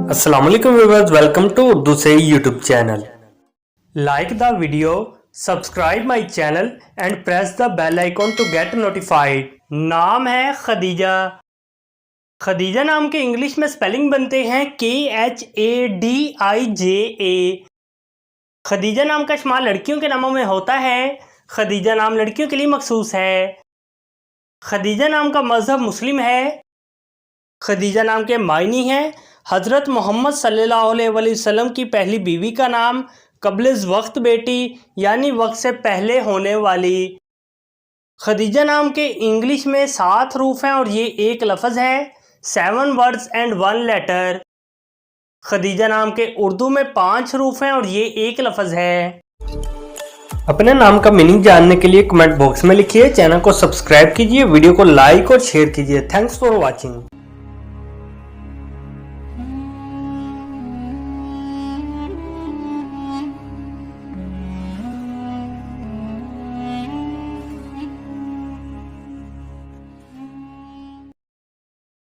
अस्सलाम वालेकुम viewers, welcome to Urdu से YouTube channel. Like the video, subscribe my channel and press the bell icon to get notified. नाम है खदीजा। खदीजा नाम के इंग्लिश में स्पेलिंग बनते हैं KHADIJA। खदीजा नाम का इस्तेमाल लड़कियों के नामों में होता है। खदीजा नाम लड़कियों के लिए मखसूस है। खदीजा नाम का मजहब मुस्लिम है। खदीजा नाम के मायनी हैं हज़रत मोहम्मद सल्लल्लाहु अलैहि वसल्लम की पहली बीवी का नाम, कब्लिज़ वक्त बेटी यानी वक्त से पहले होने वाली। खदीजा नाम के इंग्लिश में 7 हरूफ हैं और ये एक लफ्ज़ है। 7 वर्ड्स एंड 1 लेटर। खदीजा नाम के उर्दू में 5 हरूफ हैं और ये एक लफ्ज़ है। अपने नाम का मीनिंग जानने के लिए कमेंट बॉक्स में लिखिए। चैनल को सब्सक्राइब कीजिए, वीडियो को लाइक और शेयर कीजिए। Thanks for watching.